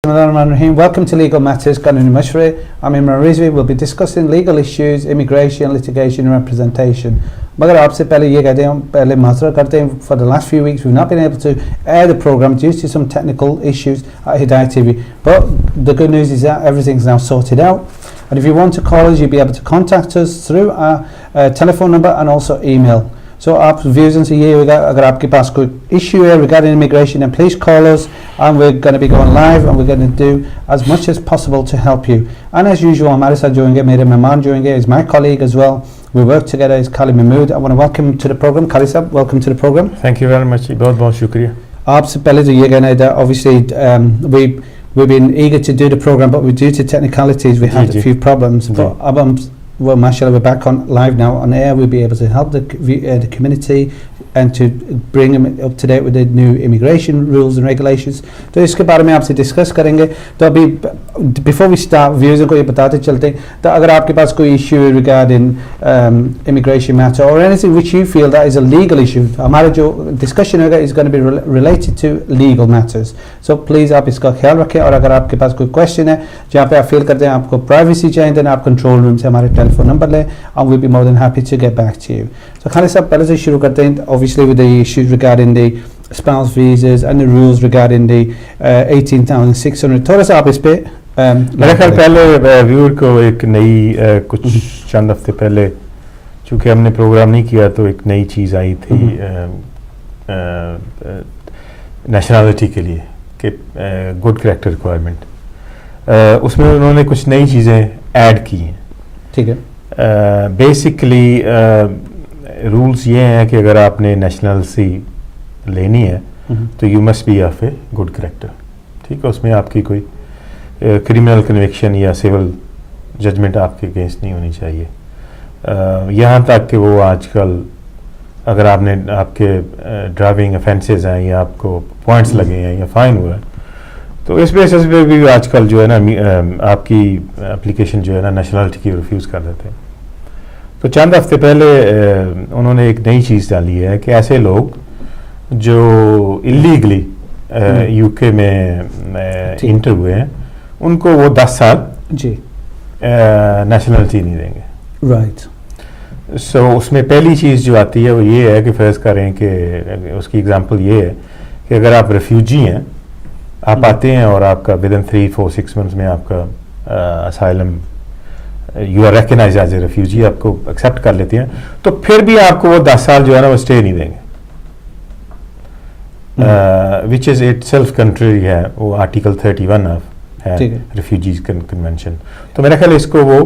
Bismillahirrahmanirrahim. Welcome to Legal Matters, Qanuni Mashware. I'm Imran Rizvi. We'll be discussing legal issues, immigration, litigation and representation. مگر آپ سے پہلے یہ کہتے ہیں ہم پہلے معذرت کرتے ہیں for the last few weeks we've not been able to air the program due to some technical issues at Hidayat TV. But the good news is that everything's now sorted out. And if you want to call us, you'll be able to contact us through our telephone number and also email. So آپ ویوزن سے یہ ہوگا اگر آپ کے پاس کوئی issue ہے regarding immigration, then please call us and we're going to be going live and we're going to do as much as possible to help you. And as usual ہمارے ساتھ جو ہوں گے میرے مہمان جو ہوں گے is my colleague as well. We work together is Khalid Mahmood. I want to welcome him to the program. Khalid sahab, welcome to the program. Thank you very much. بہت بہت شکریہ. آپ سے پہلے تو یہ کہنا ہے that obviously we've been eager to do the program but due to technicalities we had a few problems. But اب ہم well, mashallah, we're back on live now on air. We'll be able to help the community and to bring them up to date with the new immigration rules and regulations. تو اس کے بارے میں آپ سے discuss کریں گے. تو ابھی before we start ویوزر کو یہ بتاتے چلتے ہیں تو اگر آپ کے پاس کوئی issue regarding immigration matter or anything which you feel that is a legal issue, ہمارا جو discussion ہوگا is going to be related to legal matters. So please آپ اس کا خیال رکھیں اور اگر آپ کے پاس کوئی question ہے جہاں پہ آپ فیل کرتے ہیں آپ کو privacy چاہیے then آپ control room سے ہمارے ٹیلیفون نمبر لیں and we'll be more than happy to get back to you. So Khalid صاحب پہلے سے شروع کرتے ہیں obviously with the issues regarding the spouse visas and the rules regarding the 18,600. تھوڑا سا آپ اس پہ میرے خیال پہلے ویور کو ایک نئی کچھ چند ہفتے پہلے چونکہ ہم نے پروگرام نہیں کیا تو ایک نئی چیز آئی تھی نیشنلٹی کے لیے کہ گڈ کریکٹر ریکوائرمنٹ اس میں انہوں نے کچھ نئی چیزیں ایڈ کی ہیں. ٹھیک ہے. بیسکلی رولس یہ ہیں کہ اگر آپ نے نیشنلٹی لینی ہے تو you must be of a good character. ٹھیک ہے. اس میں آپ کی کوئی کرمنل کنوکشن یا سول ججمنٹ آپ کے اگینسٹ نہیں ہونی چاہیے. یہاں تک کہ وہ آج کل اگر آپ کے ڈرائیونگ افینسز ہیں یا آپ کو پوائنٹس لگے ہیں یا فائن ہوا ہے تو اس بیسس پہ بھی آج کل جو ہے نا آپ کی اپلیکیشن جو ہے نا نیشنلٹی کی ریفیوز کر دیتے ہیں. تو چند ہفتے پہلے انہوں نے ایک نئی چیز ڈالی ہے کہ ایسے لوگ جو اللیگلی یو کے میں انٹر ہوئے ہیں ان کو وہ 10 سال نیشنلٹی نہیں دیں گے. رائٹ. سو اس میں پہلی چیز جو آتی ہے وہ یہ ہے کہ فرض کریں کہ اس کی اگزامپل یہ ہے کہ اگر آپ ریفیوجی ہیں آپ آتے ہیں اور آپ کا ودن 3, 4, 6 months میں آپ کا asylum you are recognize as a refugee آپ کو ایکسیپٹ کر لیتے ہیں تو پھر بھی آپ کو وہ 10 سال جو ہے نا وہ اسٹے نہیں دیں گے وچ از اٹ سیلف کنٹری ہے وہ آرٹیکل 31 آف ہے ریفیوجیز کنونشن. تو میرا خیال اس کو وہ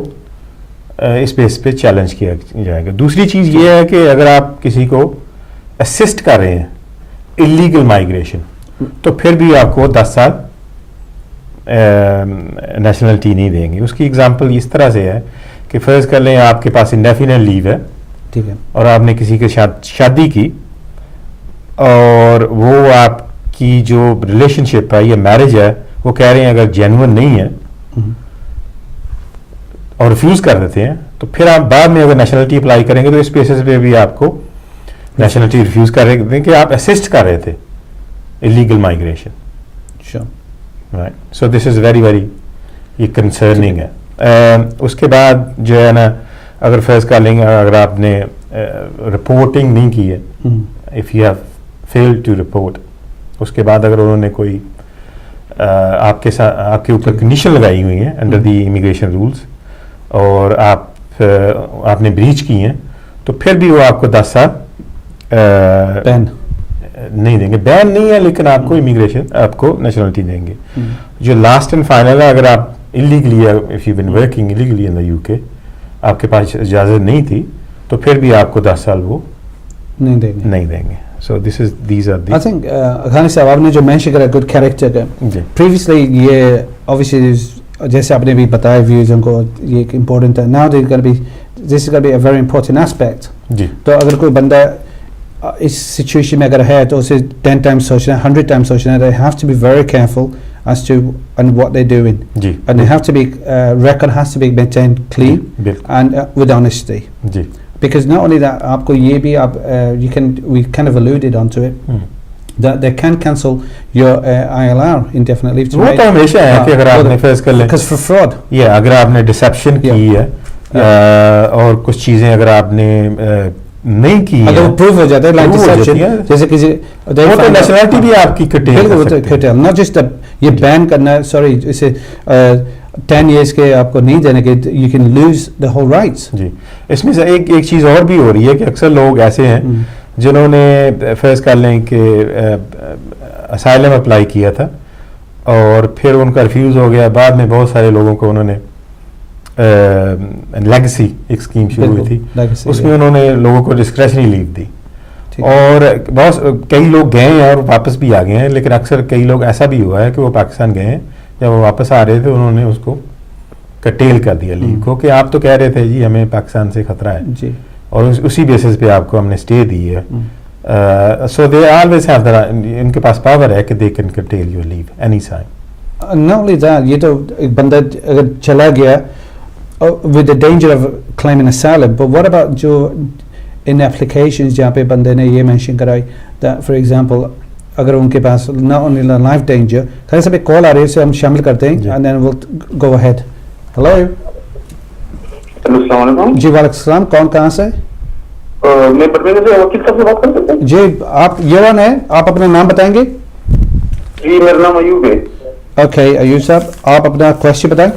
اس بیس پہ چیلنج کیا جائے گا. دوسری چیز یہ ہے کہ اگر آپ کسی کو اسسٹ کر رہے ہیں اللیگل مائیگریشن تو پھر بھی آپ کو 10 سال نیشنلٹی نہیں دیں گے. اس کی اگزامپل اس طرح سے ہے کہ فرض کر لیں آپ کے پاس انڈیفینٹ لیو ہے. ٹھیک ہے. اور آپ نے کسی کے شادی کی اور وہ آپ کی جو ریلیشن شپ ہے یا میرج ہے وہ کہہ رہے ہیں اگر جینوئن نہیں ہے اور ریفیوز کر دیتے ہیں تو پھر آپ بعد میں اگر نیشنلٹی اپلائی کریں گے تو اس بیسس پہ بھی آپ کو نیشنلٹی ریفیوز کر رہے ہیں کہ آپ اسسٹ کر رہے تھے illegal migration. Sure. Right. So this is very یہ concerning ہے. اس کے بعد جو ہے نا اگر فرض کر لیں گے اگر آپ نے رپورٹنگ نہیں کی ہے if you have failed to report اس کے بعد اگر انہوں نے کوئی آپ کے اوپر کنڈیشن لگائی ہوئی ہیں انڈر دی امیگریشن رولس اور آپ نے بریچ کی ہیں تو پھر بھی وہ آپ کو 10 سال نہیں دیں گے. بین نہیں ہے لیکن آپ کو امیگریشن آپ کو نیشنلٹی دیں گے. جو لاسٹ اینڈ فائنل ہے اگر آپ illegally if you been working illegally in the UK آپ کے پاس اجازت نہیں تھی تو پھر بھی آپ کو 10 سال وہ نہیں دیں گے. So these are the. I think Khan sahab آپ نے جو مینشن کرا گڈ کیریکٹر کا پریویسلی یہ اوبویسلی جیسے آپ نے بھی بتایا ویوزوں کو یہ ایک امپورٹنٹ ہے. Now this is gonna be a very important aspect. جی. تو اگر کوئی بندہ اس سچویشن میں اگر ہے تو اسے 10 times سوچنا ہے 100 times سوچنا ہے. They have to be very careful as to and what they're doing. G. And they have to be record has to be maintained clean and with honesty. G. Because not only that آپ کو یہ بھی آپ we kind of alluded onto it that they can cancel your ILR, indefinite leave to وہ remain. تو ہمیشہ ہے کہ اگر آپ نے فرض کر لیں Because for fraud. یہ اگر آپ نے ڈسیپشن کی ہے اور کچھ چیزیں اگر آپ نے نہیں کی اگر وہ پروف ہو جاتا ہے لائک ڈسیپشن جیسے کسی وہ تو نیشنلٹی بھی آپ کی کٹیل ناٹ جسٹ یہ بین کرنا سوری اسے 10 ایئرس کے آپ کو نہیں دینے کے you can lose the whole rights. جی اس میں سے ایک چیز اور بھی ہو رہی ہے کہ اکثر لوگ ایسے ہیں جنہوں نے فرض کر لیں کہ اسائلم اپلائی کیا تھا اور پھر ان کا ریفیوز ہو گیا. بعد میں بہت سارے لوگوں کو انہوں نے لیگسی ایک اسکیم شروع ہوئی تھی اس میں انہوں نے لوگوں کو ڈسکریشنری لیو دی اور بہت کئی لوگ گئے ہیں اور واپس بھی آ گئے ہیں. لیکن اکثر کئی لوگ ایسا بھی ہوا ہے کہ وہ پاکستان گئے ہیں جب وہ واپس آ رہے تھے انہوں نے اس کو کٹیل کر دیا لیو کو کہ آپ تو کہہ رہے تھے جی ہمیں پاکستان سے خطرہ ہے جی اور اسی بیسس پہ آپ کو ہم نے اسٹے دی ہے. سو دے آلویز ہیو دا ان کے پاس پاور ہے کہ they can curtail your leave any time. not only that یہ تو ایک بندہ اگر چلا گیا with the danger of claiming asylum, but what about جو in applications جہاں پہ بندے نے یہ مینشن کرائی that for example اگر ان کے پاس not only life danger خیر سب ایک کال آ رہی ہے اسے ہم شامل کرتے ہیں and then we'll go ahead. hello السلام علیکم. جی وعلیکم السلام. کون کہاں سے؟ میں برمنگھم سے وکیل صاحب سے بات کر سکتا ہوں؟ جی آپ یہ رن ہے آپ اپنا نام بتائیں گے؟ جی میرا نام ایوب ہے. اوکے ایوب صاحب آپ اپنا کوشچن بتائیں.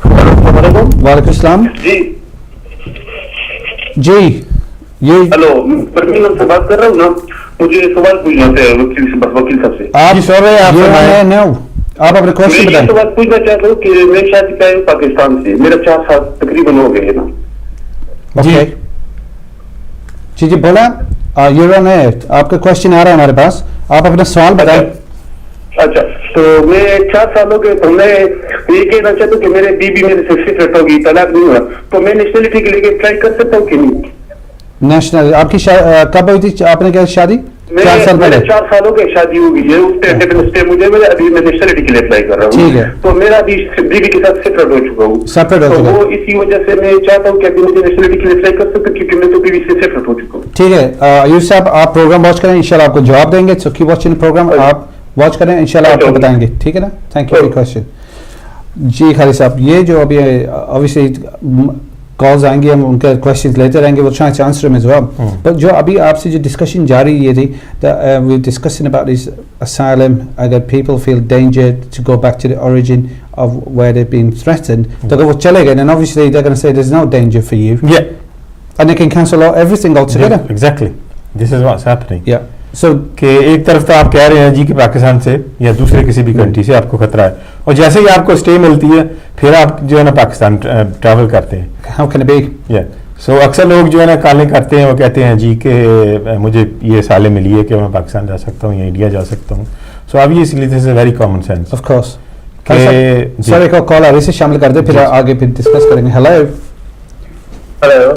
السلام علیکم. وعلیکم السلام. جی جی یہ ہلو برمنگھم سے بات کر رہا ہوں نا. مجھے سوال پوچھنا تھا وکیل صاحب سے. آپ سر آپ اپنے کوشچن میں یہ بتائیں. سوال پوچھنا چاہتا ہوں کہ میں شادی کا ہوں پاکستان سے. میرا 4 سال تقریباً ہو گئے نا. اوکے جی جی بولا یہ رن ہے آپ کا کوشچن آ رہا ہے ہمارے پاس. آپ اپنا سوال بتائیں. اچھا تو میں 4 سالوں کے تو میں یہ کہنا چاہتا ہوں کہ میرے بیوی میرے سے سپریٹ ہوگی طلاق نہیں ہوا تو میں نیشنلٹی کے لیے اپلائی کر سکتا ہوں کہ نہیں؟ نیشنل آپ کی کب ہوئی تھی آپ نے کیا شادی؟ 4 سال پہلے. 4 سالوں کی شادی ہو گئی ہے اس پہ مجھے ابھی میں نیشنلٹی کے لیے اپلائی کر رہا ہوں. ٹھیک ہے تو میرا ابھی بیوی کے ساتھ سپریٹ ہو چکا ہوں. سپریٹ ہو تو چکا وہ اسی وجہ سے میں چاہتا ہوں کہ ابھی مجھے نیشنلٹی کے لیے اپلائی کر سکتا ہوں کیونکہ میں تو بیوی سے سپریٹ ہو چکا ہوں. ٹھیک ہے ایوب صاحب آپ پروگرام واچ کریں انشاءاللہ آپ کو جواب دیں گے. سو کیپ واچنگ پروگرام آپ واچ کریں انشاءاللہ آپ کو بتائیں گے. ٹھیک ہے نا. Thank you for question. جی خالد صاحب یہ جو ابھی obviously کالز آئیں گی ہم ان کے کوشچنز لیتے رہیں گے. وہ try to answer them as well. But جو ابھی آپ سے جو ڈسکشن جاری یہ تھی we discussing about this asylum اگر people feel danger to go back to the origin of where they been threatened تو اگر وہ چلے گئے then obviously they're going to say there's no danger for you and they can cancel out everything altogether. Exactly. This is what's happening. Yeah. So کہ ایک طرف تو آپ کہہ رہے ہیں جی کہ پاکستان سے یا دوسرے کسی بھی کنٹری سے آپ کو خطرہ ہے اور جیسے ہی آپ کو اسٹے ملتی ہے پھر آپ جو ہے نا پاکستان ٹریول کرتے ہیں. how can it be? سو اکثر لوگ جو ہے نا کالیں کرتے ہیں وہ کہتے ہیں جی کہ مجھے یہ سالیں ملی ہے کہ میں پاکستان جا سکتا ہوں یا انڈیا جا سکتا ہوں. سو اب یہ اس لیے this is a very common sense. Of course. Sir ایک کال آ رہی ہے شامل کر دیں پھر آگے پھر ڈسکس کریں گے. ہیلو ہلو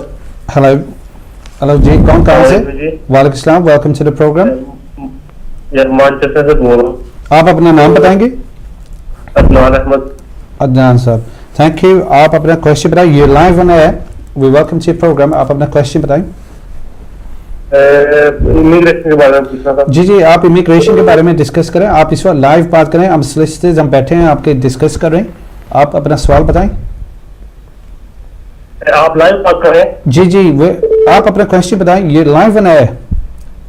ہیلو ہلو جی کون کہاں سے؟ وعلیکم السلام. Welcome to the program. Manchester سے بول رہا ہوں. آپ اپنا نام بتائیں گے؟ عدنان احمد. عدنان صاحب تھینک یو. آپ اپنا کوشچن بتائیں. یہ لائیو آن ہے وی ویلکم ٹو پروگرام. آپ اپنا کوشچن بتائیں. امیگریشن کے بارے میں پوچھنا تھا. جی جی آپ امیگریشن کے بارے میں ڈسکس کریں. آپ اس وقت لائیو بات کریں. ہم سلسٹرز ہم بیٹھے ہیں آپ کے ڈسکس کر رہے ہیں. آپ اپنا سوال بتائیں. آپ لائیو بات کر رہے ہیں؟ جی جی آپ اپنا کوشچن بتائیں. یہ لائیو آن ہے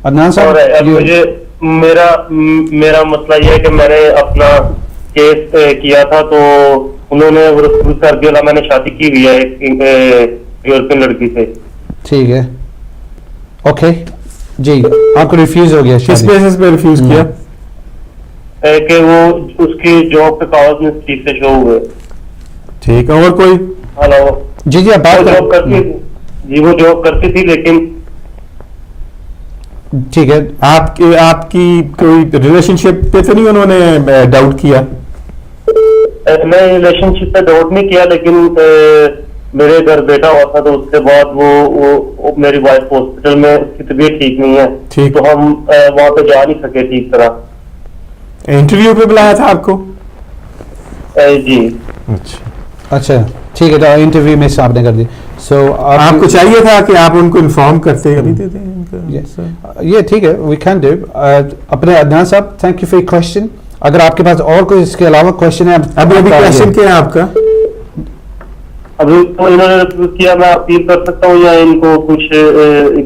عدنان صاحب. مجھے میرا مسئلہ یہ ہے کہ میں نے اپنا کیس کیا تھا تو انہوں نے رسول سربی اللہ میں نے شادی کی ہوئی ہے ایک یورپین لڑکی سے. ٹھیک ہے اوکے جی آپ کو ریفیوز ہو گیا. کس بیسس پہ ریفیوز کیا؟ کہ وہ اس کی جاب کے کاغذ میں ٹھیک سے شو ہوئے. ٹھیک ہے. اور کوئی؟ ہلو جی جی آپ بات جاب کرتی جی وہ جاب کرتی تھی لیکن ٹھیک ہے. آپ کی کوئی ریلیشن شپ پہ تو نہیں انہوں نے ڈاؤٹ کیا؟ میں ریلیشن شپ پہ ڈاؤٹ نہیں کیا لیکن میرے گھر بیٹا ہوا تھا تو اس کے بعد وہ میری وائف ہاسپٹل میں اس کی طبیعت ٹھیک نہیں ہے تو ہم وہاں پہ جا نہیں سکے ٹھیک طرح. انٹرویو پہ بلایا تھا آپ کو؟ جی اچھا ٹھیک ہے. تو انٹرویو میں آپ نے کر دی. So آپ کو چاہیے تھا کہ آپ ان کو انفارم کرتے. ابھی دے دیں یہ ٹھیک ہے, we can do. اپنے عدنان صاحب, thank you for your question. اگر آپ کے پاس اور کوئی اس کے علاوہ کوشچن ہے, ابھی کوشچن کیا ہے آپ کا؟ ابھی تو انہوں نے کیا, میں اپیل کر سکتا ہوں یا ان کو کچھ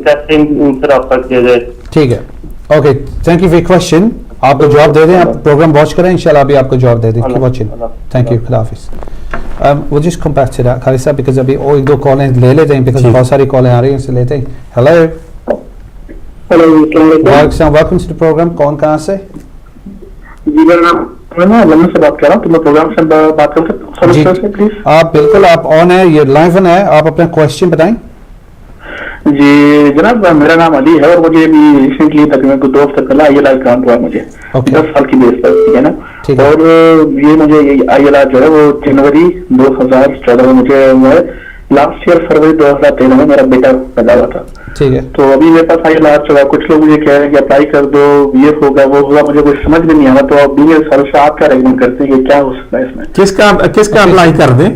کیسے ان سے رابطہ کیا جائے؟ ٹھیک ہے, okay, thank you for question. آپ کو جواب دے دیں, آپ پروگرام واچ کریں, انشاءاللہ ابھی آپ کو جواب دے دیں. کیپ واچنگ, تھینک یو, خدا حافظ. وہ just come back to that خالد صاحب, بیکاز ابھی اور ایک دو کالیں لے لیتے ہیں, بیکاز بہت ساری کالیں آ رہی ہیں, اسے لیتے ہیں. ہیلو, وعلیکم السلام, ویلکم ٹو دی پروگرام. کون کہاں سے؟ جی میرا نام لندن سے بات کر رہا ہوں. تو میں پروگرام سے بات کر سکتا ہوں جی پلیز؟ آپ بالکل, آپ آن ہے, یہ لائیو آن ہے, آپ اپنا کوشچن بتائیں. جی جناب, میرا نام علی ہے اور مجھے بھی ریسنٹلی تقریباً 2 ہفتے پہلے آئی ایل آر گرانٹ ہوا ہے مجھے 10 سال کی بیس پر, ٹھیک ہے نا. اور یہ مجھے آئی ایل آر جو ہے وہ جنوری 2014 میں مجھے ہوا ہے. لاسٹ ایئر فروری 2013 میں میرا بیٹا پیدا ہوا تھا. ٹھیک ہے, تو ابھی میرے پاس آئی ایل آر چلا. کچھ لوگ مجھے کہہ رہے ہیں کہ اپلائی کر دو, یہ ہوگا وہ ہوگا, مجھے کچھ سمجھ میں نہیں آ رہا. تو اب بھی سر سے آپ کیا ریکمینڈ کرتے ہیں کہ کیا ہو سکتا ہے اس میں؟ کس کا اپلائی کر دیں؟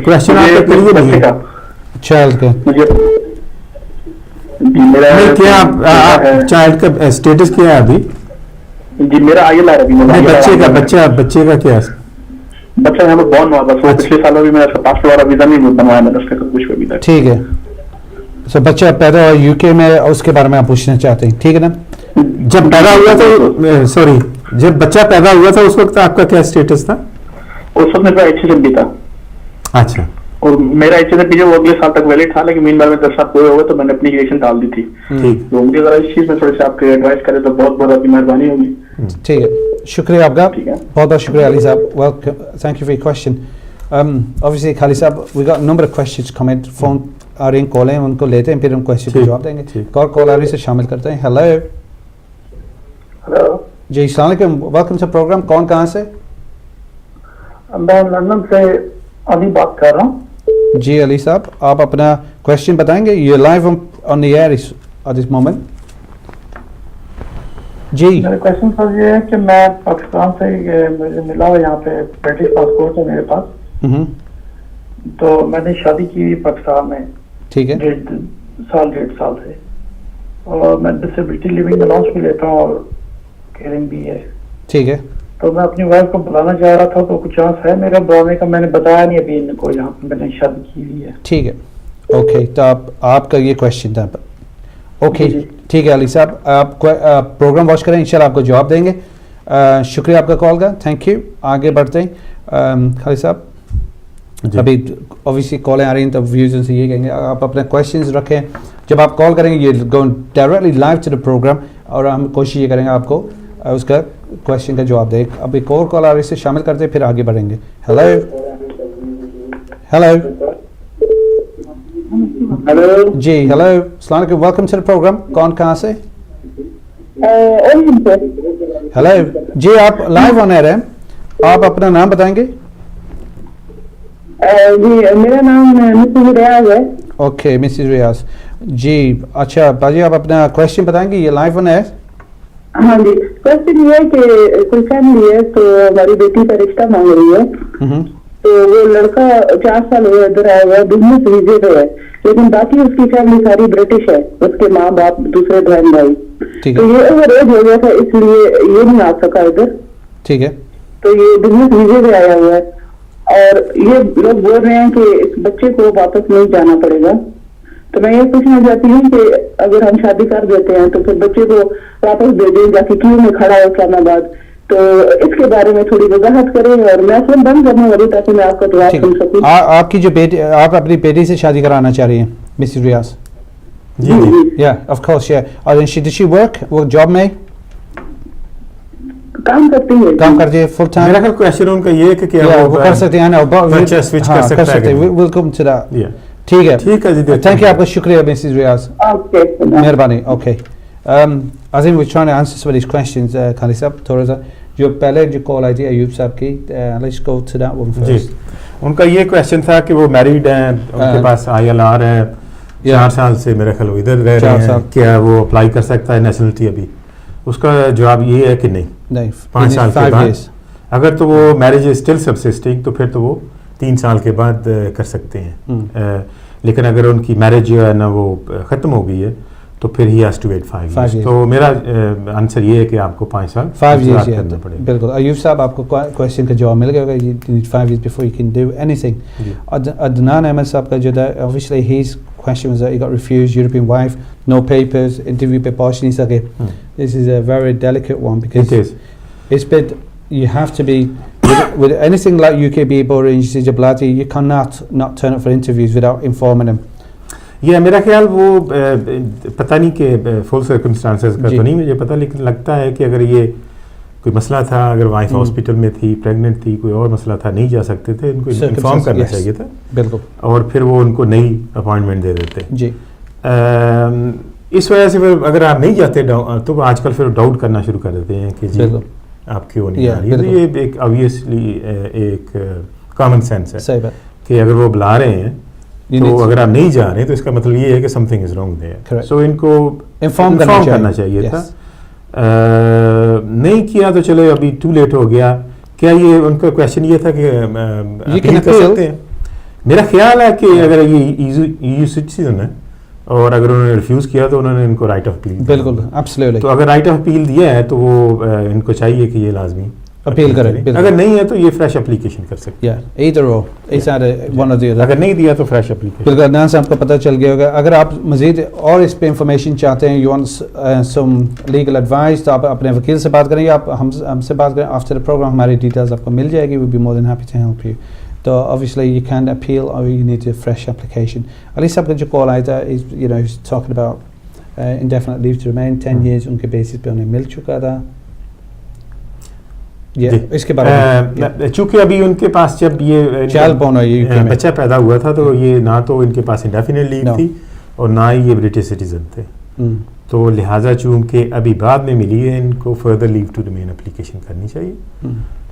کوشچن آپ کا کلیئر نہیں ہے. چائلڈ کا مجھے کیا چائلڈ کا اسٹیٹس کیا ہے ابھی؟ جی میرا آئی ایل آر ابھی بچے کا کیا ہے؟ بچہ یہاں پہ بورن ہوا, بس وہ پچھلے سالوں بھی میرا پاسپورٹ والا ویزا نہیں بنوایا میں نے اس کا کچھ بھی تک. ٹھیک ہے, سو بچہ پیدا ہوا یو کے میں, اس کے بارے میں آپ پوچھنا چاہتے ہیں, ٹھیک ہے نا. جب پیدا ہوا تھا, سوری, جب بچہ پیدا ہوا تھا اس وقت آپ کا کیا اسٹیٹس تھا؟ اس وقت میرا ایچ ایس ایم بھی تھا. اچھا, اور میرا ایچ ایس ایم بھی جو وہ اگلے سال تک ویلڈ تھا, لیکن مین بار میں 10 سال پورے ہوئے تو میں نے اپنی ایپلیکیشن ڈال دی تھی. تو مجھے ذرا اس چیز میں تھوڑی سی آپ کی ایڈوائس کریں تو بہت بہت آپ کی مہربانی ہوگی. ٹھیک ہے, شکریہ آپ کا, بہت بہت شکریہ علی صاحب. Welcome, thank you for your question. obviously خالد صاحب, we got a number of questions coming. Phone آ رہی ہیں, کالیں ان کو لیتے ہیں, پھر ہم کوشچن کو جواب دیں گے. ایک اور کال آ رہی سے شامل کرتے ہیں. ہیلو, ہلو جی السلام علیکم, ویلکم ٹو پروگرام. کون کہاں سے؟ میں لندن سے علی بات کر رہا ہوں. جی علی صاحب, آپ اپنا کوشچن بتائیں گے. یہ live on the air at this moment. جی میرا کوشچن سر یہ ہے کہ میں پاکستان سے مجھے ملا ہوا یہاں پہ برٹش پاسپورٹ ہے میرے پاس. تو میں نے شادی کی پاکستان میں, ٹھیک ہے, 1.5 سال سے, اور میں ڈسیبلٹی لیونگ الاؤنس بھی لیتا ہوں اور کیئرنگ بھی ہے. ٹھیک ہے, تو میں اپنی وائف کو بلانا چاہ رہا تھا, تو کچھ چانس ہے میرا بلانے کا؟ میں نے بتایا نہیں ابھی ان کو یہاں پہ میں نے شادی کی ہوئی ہے. ٹھیک ہے, اوکے, تو آپ کا یہ کوشچن تھا. اوکے ٹھیک ہے علی صاحب, آپ پروگرام واچ کریں, انشاءاللہ آپ کو جواب دیں گے. شکریہ آپ کا کال کا, تھینک یو. آگے بڑھتے ہیں. خالد صاحب, ابھی اوبیسلی کالیں آ رہی ہیں تو ویوز ان سے یہ کہیں گے آپ اپنے کوشچنز رکھیں. جب آپ کال کریں گے, یہ go directly live to the program, اور ہم کوشش یہ کریں گے آپ کو اس کا کوشچن کا جواب دیں. اب ایک اور کال آ رہی ہے, سے شامل کرتے ہیں, پھر آگے بڑھیں گے. ہیلو, ہیلو, جی ہیلو, السلام علیکم, ویلکم ٹو دا پروگرام. کون کہاں سے؟ ہیلو, جی آپ لائیو آن ایئر ہیں, آپ اپنا نام بتائیں گے؟ جی میرا نام مسز ریاض ہے. اوکے مسز ریاض, جی اچھا باجی, آپ اپنا کوشچن بتائیں گے, یہ لائیو آن ایئر. ہاں جی, کوشچن یہ ہے کہ کوئی فیملی ہے تو ہماری بیٹی کا رشتہ مانگ رہی ہے. تو وہ لڑکا 4 سال ہوئے ادھر آیا ہوا ہے, بزنس ویزے پہ ہے, لیکن باقی اس کی فیملی ساری برٹش ہے, اس کے ماں باپ دوسرے بہن بھائی. تو یہ اوور ایج ہو گیا تھا, اس لیے یہ نہیں آ سکا ادھر. ٹھیک ہے, تو یہ بزنس ویزے پہ آیا ہوا ہے, اور یہ لوگ بول رہے ہیں کہ اس بچے کو واپس نہیں جانا پڑے گا. تو میں یہ پوچھنا چاہتی ہوں کہ اگر ہم شادی کر دیتے ہیں تو پھر بچے کو واپس دے دیں جا کے کیوں میں کھڑا ہے اسلام آباد. تو اس کے بارے میں تھوڑی وضاحت کریں, اور میں فون بند کرنے والی تاکہ میں آپ کا جواب سن سکوں. آپ کی جو بیٹی, آپ اپنی بیٹی سے شادی کرانا چاہ رہی ہیں مسز ریاض؟ جی یا آف کورس, یا اور ڈid she work, وہ جاب میں کام کرتی ہے, کام کرتی ہے فل ٹائم. میرا خیال کوشچن ان کا یہ ہے کہ کیا وہ کر سکتے ہیں نا, بچہ سوئچ کر سکتا ہے. Welcome to the. ٹھیک ہے, ٹھیک ہے جی, تھینک یو, آپ کا شکریہ مسز ریاض, مہربانی. Okay Azeem, we trying to answer some of these questions. خالد صاحب تھوڑا سا جو پہلے جو کال آئی تھی ایوب صاحب کی, let's go to that one first. جی, ان کا یہ کوسچن تھا کہ وہ میریڈ ہیں, ان کے پاس آئی ایل آر ہے, 4 سال سے میرے خیال ادھر رہ رہے ہیں, کیا وہ اپلائی کر سکتا ہے نیشنلٹی ابھی؟ اس کا جواب یہ ہے کہ نہیں, 5 سال کے بعد. اگر تو وہ میرج از اسٹل سبسسٹنگ تو پھر تو وہ 3 سال کے بعد کر سکتے ہیں, لیکن اگر ان کی میرج جو ہے نا وہ ختم ہو گئی ہے تو پھر he has to wait 5 years. تو میرا آنسر یہ ہے کہ آپ کو 5 سال 5 years کرنا پڑے گا. بالکل. ایوب صاحب آپ کو کویشچن کا جواب مل گیا ہوگا. You need 5 years before you can do anything. Adnan Ahmad صاحب کا جو تھا obviously his question was that he got refused, European wife, no papers, interview پہ پہنچ نہیں سکے. This is a very delicate one because it's been you have to be with anything like UKB border agency Jablati, you cannot not turn up for interviews without informing them. یہ میرا خیال وہ پتہ نہیں کہ فل سرکمسٹانسز کا تو نہیں مجھے پتہ، لیکن لگتا ہے کہ اگر یہ کوئی مسئلہ تھا، اگر وائف ہاسپٹل میں تھی، پریگننٹ تھی، کوئی اور مسئلہ تھا، نہیں جا سکتے تھے، ان کو انفارم کرنا چاہیے تھا. بالکل. اور پھر وہ ان کو نئی اپوائنٹمنٹ دے دیتے. جی اس وجہ سے پھر اگر آپ نہیں جاتے تو آج کل پھر ڈاؤٹ کرنا شروع کر دیتے ہیں کہ جی آپ کیوں نہیں آ رہی. یہ ایک آبویسلی ایک کامن سینس ہے کہ اگر وہ بلا رہے ہیں تو اگر آپ نہیں جا رہے تو اس کا مطلب یہ ہے کہ something is wrong there. So ان کو انفارم کرنا چاہیے تھا. نہیں کیا تو چلو ابھی ٹو لیٹ ہو گیا. کیا یہ ان کا کویشچن یہ تھا کہ اپیل کر سکتے ہیں؟ میرا خیال ہے کہ اگر یہ EU سٹیزن ہے اور اگر انہوں نے ریفیوز کیا تو انہوں نے ان کو رائٹ آف اپیل. بالکل ایبسلیٹلی. تو اگر رائٹ آف اپیل دیا ہے تو وہ ان کو چاہیے کہ یہ لازمی اپیل کریں. اگر نہیں ہے تو یہ فریش اپلیکیشن کر سکتے ہیں. either or it's either one or the other. اگر نہیں دیا تو فریش اپلیکیشن. بالکل. عدنان صاحب کو پتہ چل گیا ہوگا. اگر آپ مزید اور اس پہ انفارمیشن چاہتے ہیں, you want some legal advice, تو آپ اپنے وکیل سے بات کریں یا آپ ہم سے بات کریں. after the program ہماری ڈیٹیلز آپ کو مل جائے گی. we'll be more than happy to help you. تو obviously you can appeal or you need a fresh application. علی صاحب کا جو کال آیا تھا, he's talking about indefinite leave to remain 10 years ان کے بیسس پہ انہیں مل چکا تھا. اس کے بارے میں چونکہ ابھی ان کے پاس جب یہ بچہ پیدا ہوا تھا تو یہ نہ تو ان کے پاس انڈیفینٹ لیو تھی اور نہ ہی یہ برٹش سٹیزن تھے, تو لہٰذا چونکہ ابھی بعد میں ملی ہے ان کو further leave to remain application کرنی چاہیے,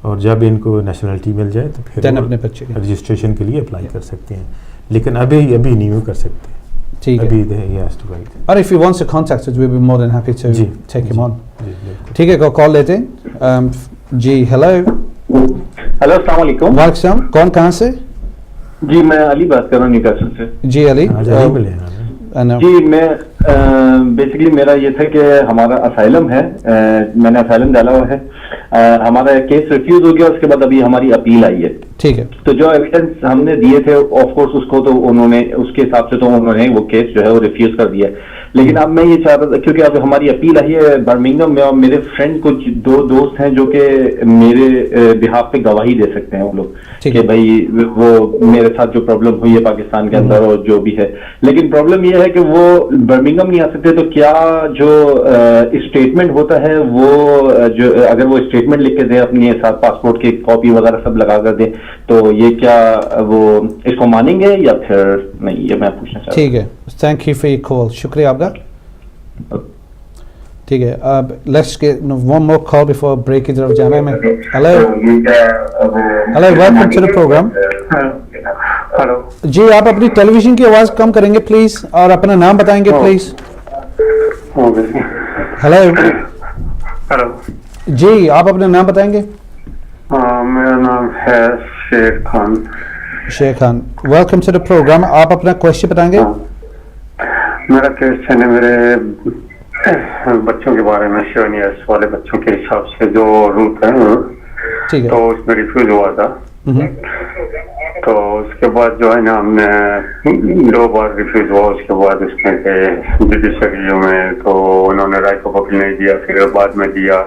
اور جب ان کو نیشنلٹی مل جائے تو پھر اپنے بچے رجسٹریشن کے لیے اپلائی کر سکتے ہیں, لیکن ابھی نہیں کر سکتے. ٹھیک ہے. اور if he wants to contact us, we'll be more than happy to take him on. ٹھیک ہے, کال لیتے ہیں. جی ہیلو. ہیلو السلام علیکم. وعلیکم السلام. کون کہاں سے؟ جی میں علی بات کر رہا ہوں نیوکاسل سے. جی علی. جی میں بیسکلی میرا یہ تھا کہ ہمارا اسائلم ہے, میں نے اسائلم ڈالا ہوا ہے, ہمارا کیس ریفیوز ہو گیا, اس کے بعد ابھی ہماری اپیل آئی ہے. ٹھیک ہے. تو جو ایویڈنس ہم نے دیے تھے آف کورس اس کو تو انہوں نے اس کے حساب سے تو انہوں نے وہ کیس جو ہے وہ ریفیوز کر دیا, لیکن اب میں یہ چاہ رہا تھا کیونکہ اب ہماری اپیل آئی ہے برمنگھم میں, اور میرے فرینڈ کچھ 2 دوست ہیں جو کہ میرے بہاف پہ گواہی دے سکتے ہیں وہ لوگ کہ بھائی وہ میرے ساتھ جو پرابلم ہوئی ہے پاکستان کے اندر اور جو بھی ہے, لیکن پرابلم یہ ہے کہ وہ برمنگھم نہیں آ سکتے. تو کیا جو اسٹیٹمنٹ ہوتا ہے وہ جو اگر وہ اسٹیٹمنٹ لکھ کے دیں اپنے ساتھ پاسپورٹ کی کاپی وغیرہ سب لگا کر دیں, تو یہ کیا وہ اس کو مانیں گے یا پھر نہیں, یہ میں پوچھنا چاہتا ہوں. ٹھیک ہے, thank you for your call. شکریہ آپ کا. ٹھیک ہے, اب let's get one more call before break کی طرف جانا ہے. میں hello welcome to the programme. جی آپ اپنی ٹیلی ویژن کی آواز کم کریں گے پلیز, اور اپنا نام بتائیں گے پلیز. ہیلو. جی آپ اپنا نام بتائیں گے. میرا نام ہے Sher Khan. Sher Khan, welcome to the program. آپ اپنا کوشچن بتائیں گے. میرا کوشچن ہے میرے بچوں کے بارے میں, 7 ایئرس والے بچوں کے حساب سے جو روٹ ہے تو اس میں ریفیوز ہوا تھا. تو اس کے بعد جو ہے نا ہم نے 2 بار ریفیوز ہوا, اس کے بعد اس میں جوڈیشری میں تو انہوں نے رائٹ آف اپیل نہیں دیا, پھر بعد میں دیا,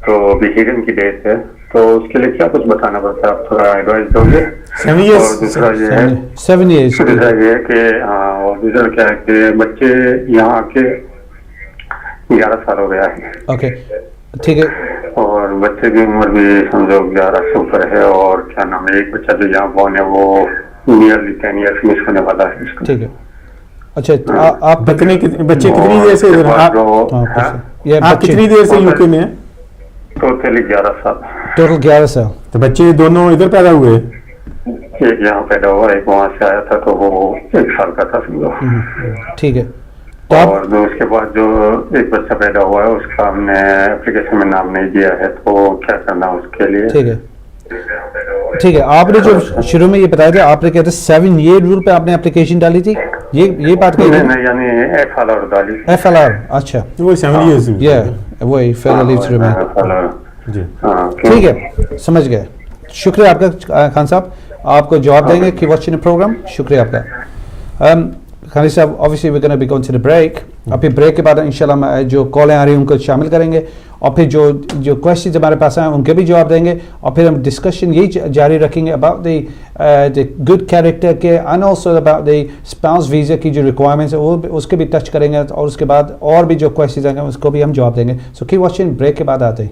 تو ابھی ہیرنگ کی ڈیٹ ہے, تو اس کے لیے کیا کچھ بتانا پڑتا ہے, آپ تھوڑا ایڈوائز دو گے. اور دوسرا یہ ہے 7 ایئرس, دوسرا یہ ہے کہ اور دوسرا کیا ہے کہ بچے یہاں آ کے 11 سال ہو گیا ہے. اوکے ٹھیک ہے. اور بچے کی عمر بھی سمجھو 11 سے اوپر ہے, اور کیا نام ہے ایک بچہ جو یہاں بورن ہے وہ نیئرلی 10 ایئر فنش ہونے والا ہے. ٹھیک ہے. اچھا آپ بچے کتنی دیر سے آپ کتنی دیر سے یو کے میں ہیں؟ ٹوٹل 11 سال. ٹوٹل 11 سال. تو بچے دونوں ادھر پیدا ہوئے؟ ایک یہاں پیدا ہوا, ایک وہاں سے آیا تھا, تو وہ 1 سال کا تھا سمجھو. ٹھیک ہے. اور اس کے بعد جو ایک بچہ پیدا ہوا ہے اس کا ہم نے اپلیکیشن میں نام نہیں دیا ہے, تو کیا کرنا اس کے لیے؟ ٹھیک ہے. ٹھیک ہے. آپ نے جو شروع میں یہ بتایا تھا, آپ نے کہتے 7 year رول پہ آپ نے اپلیکیشن ڈالی تھی, یہ بات کہی تھی؟ نہیں, یعنی FLR ڈالی. FLR, اچھا, وہ 7 years وہی فیلر لیو ٹو ریمین. جی ٹھیک ہے, سمجھ گئے. شکریہ آپ کا خان صاحب, آپ کو جواب دیں گے کہ واچنگ پروگرام. شکریہ آپ کا خانی صاحب. obviously we're going to be going to the break. اور پھر بریک کے بعد انشاءاللہ جو کالیں آ رہی ہیں ان کو شامل کریں گے, اور پھر جو کویشچنز ہمارے پاس ہیں ان کے بھی جواب دیں گے, اور پھر ہم ڈسکشن یہی جاری رکھیں گے اباؤٹ دی گڈ کیریکٹر کے, and also about the spouse visa کی جو ریکوائرمنٹس ہیں وہ اس کے بھی ٹچ کریں گے, اور اس کے بعد اور بھی جو کویشچنز آئیں گے اس کو بھی ہم جواب دیں گے. سو کیپ واچنگ, بریک کے بعد آتے ہیں.